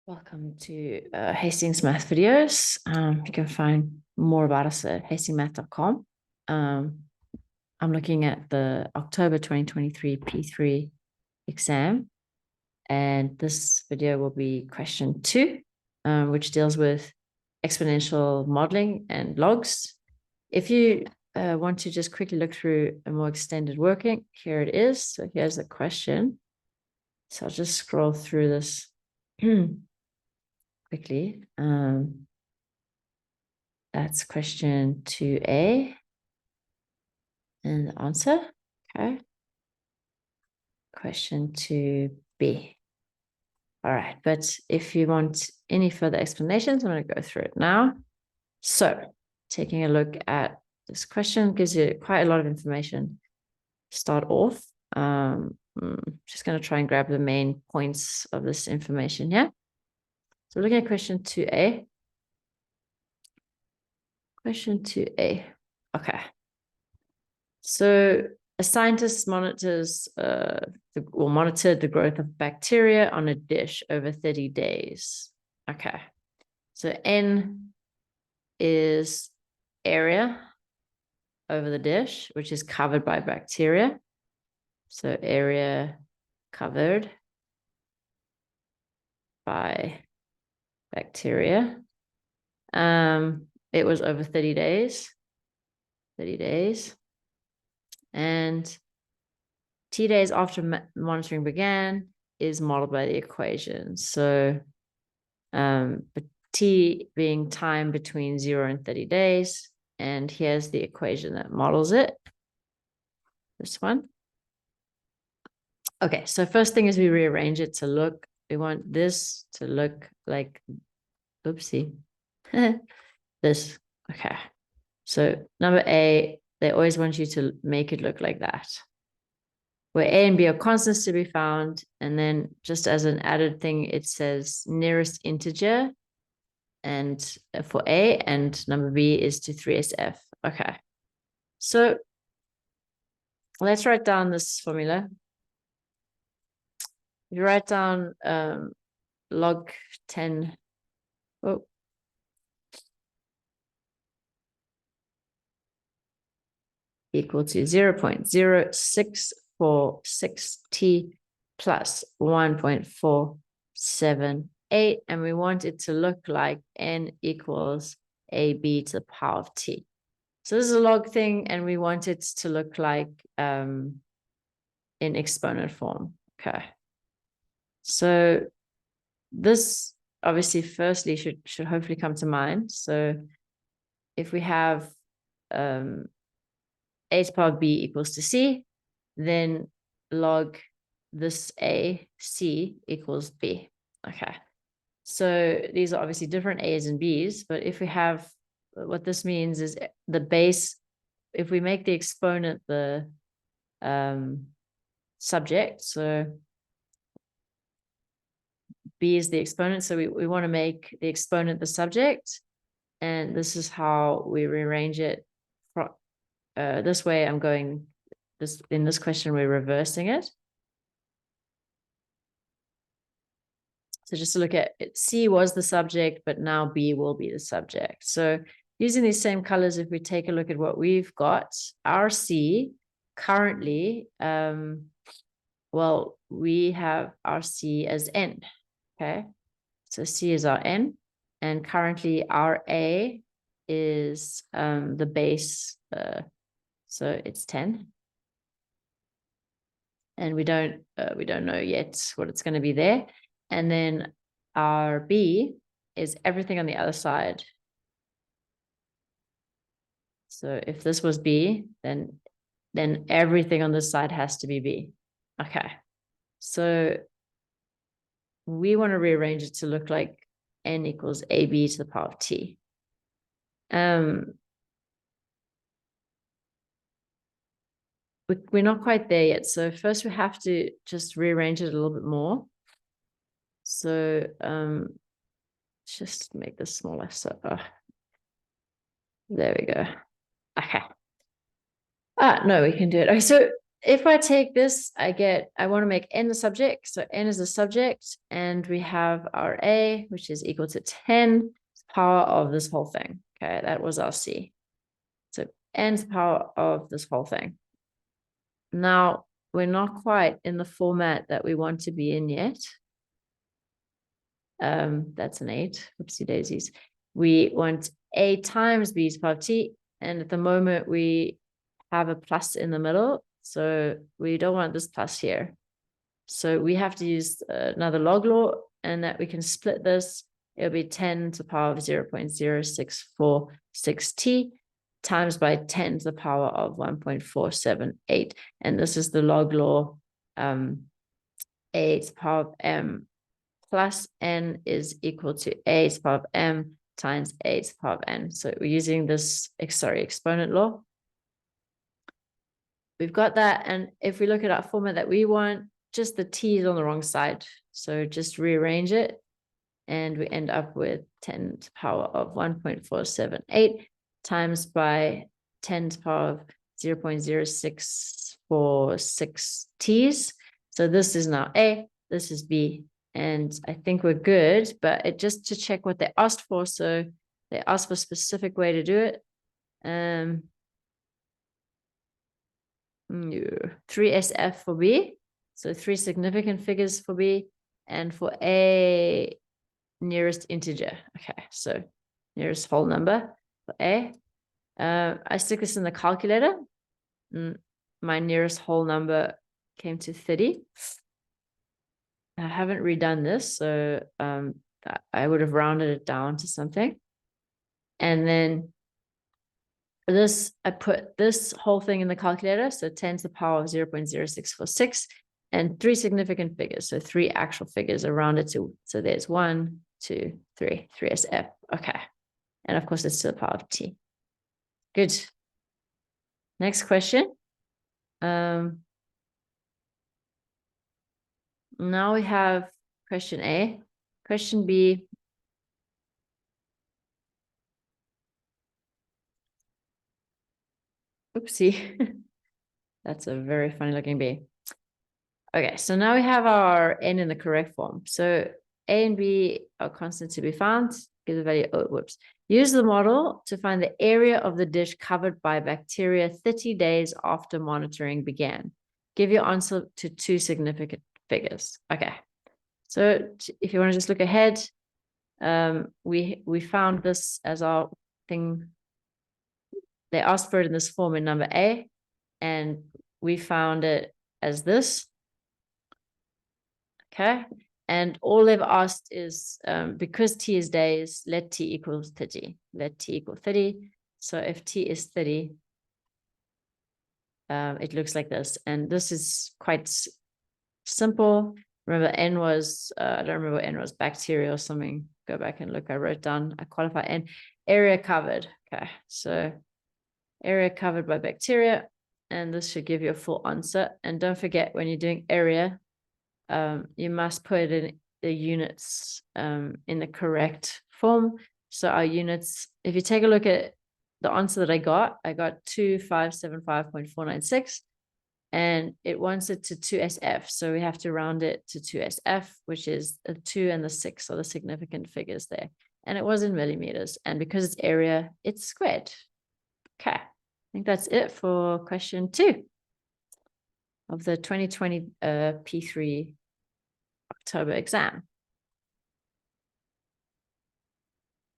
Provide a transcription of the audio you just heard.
Welcome to Hastings Math videos. You can find more about us at hastings.math.com. I'm looking at the October 2023 P3 exam, and this video will be question 2, which deals with exponential modeling and logs. If you want to just quickly look through a more extended working, here it is. So here's the question. So I'll just scroll through this quickly. That's question 2A and the answer. Okay. Question 2B. All right, but if you want any further explanations, I'm going to go through it now. So taking a look at this question gives you quite a lot of information. Start off. Just going to try and grab the main points of this information here. So looking at question 2A. Question 2A. Okay. So a scientist monitored the growth of bacteria on a dish over 30 days. Okay. So N is area over the dish, which is covered by bacteria. So area covered by bacteria. It was over 30 days. 30 days. And T days after monitoring began is modeled by the equation. So but T being time between 0 and 30 days. And here's the equation that models it. This one. Okay, so first thing is we rearrange it to look, we want this to look like, oopsie, this. Okay, so number A, they always want you to make it look like that, where A and B are constants to be found. And then just as an added thing, it says nearest integer and for A, and number B is to 3SF. Okay, so let's write down this formula. You write down log 10. Oh, equal to 0.0646t plus 1.478. And we want it to look like n equals ab to the power of t. So this is a log thing, and we want it to look like in exponent form. Okay. So this obviously firstly should hopefully come to mind. So if we have a to the power of b equals to c, then log this a c equals b. Okay, so these are obviously different a's and b's, but if we have, what this means is the base, if we make the exponent the subject, so b is the exponent, so we want to make the exponent the subject, and this is how we rearrange it. This way I'm going, in this question we're reversing it. So just to look at it, C was the subject, but now B will be the subject. So using these same colors, if we take a look at what we've got, our C currently, well, we have our C as N, okay? So C is our N, and currently our A is the base, so it's 10. And we don't know yet what it's going to be there. And then our B is everything on the other side. So if this was B, then everything on this side has to be B. Okay. So we want to rearrange it to look like n equals AB to the power of t. We're not quite there yet. So first we have to just rearrange it a little bit more. So just make this smaller. So there we go. Okay. No, we can do it. Okay, so if I take this, I want to make n the subject. So n is the subject, and we have our A, which is equal to 10 power of this whole thing. Okay, that was our C. So n's power of this whole thing. Now, we're not quite in the format that we want to be in yet. That's an 8. Oopsie daisies. We want A times B to the power of T. And at the moment, we have a plus in the middle. So we don't want this plus here. So we have to use another log law, and that we can split this. It'll be 10 to the power of 0.0646t times by 10 to the power of 1.478. And this is the log law, A to the power of m plus n is equal to A to the power of m times A to the power of n. So we're using this, exponent law. We've got that. And if we look at our format that we want, just the t is on the wrong side. So just rearrange it. And we end up with 10 to the power of 1.478 times by 10 to the power of 0.0646 t's. So this is now A, this is B. And I think we're good, but it just to check what they asked for. So they asked for a specific way to do it. 3SF for B. So 3 significant figures for B, and for A, nearest integer. Okay, so nearest whole number for A. I stick this in the calculator. My nearest whole number came to 30. I haven't redone this, so I would have rounded it down to something. And then for this, I put this whole thing in the calculator. So 10 to the power of 0.0646 and 3 significant figures. So 3 actual figures are rounded to, so there's 1, 2, 3, 3SF. Okay. And of course, it's to the power of T. Good. Next question. Now we have question A. Question B. Oopsie. That's a very funny looking B. Okay, so now we have our n in the correct form. So A and B are constant to be found. Give the value, oh, whoops. Use the model to find the area of the dish covered by bacteria 30 days after monitoring began. Give your answer to 2 significant figures. Okay, so if you want to just look ahead, we found this as our thing. They asked for it in this form in number A, and we found it as this. Okay, and all they've asked is, because T is days, let T equal 30. Let T equal 30. So if T is 30, it looks like this. And this is quite simple. Remember, N was, I don't remember what N was, bacteria or something. Go back and look. I wrote down, I qualify N. Area covered. Okay, so area covered by bacteria. And this should give you a full answer. And don't forget, when you're doing area, you must put in the units in the correct form. So our units, if you take a look at the answer that I got 2575.496, and it wants it to 2SF. So we have to round it to 2SF, which is the 2 and the 6 are the significant figures there. And it was in millimeters. And because it's area, it's squared. Okay, I think that's it for question 2 of the 2020 P3 October exam.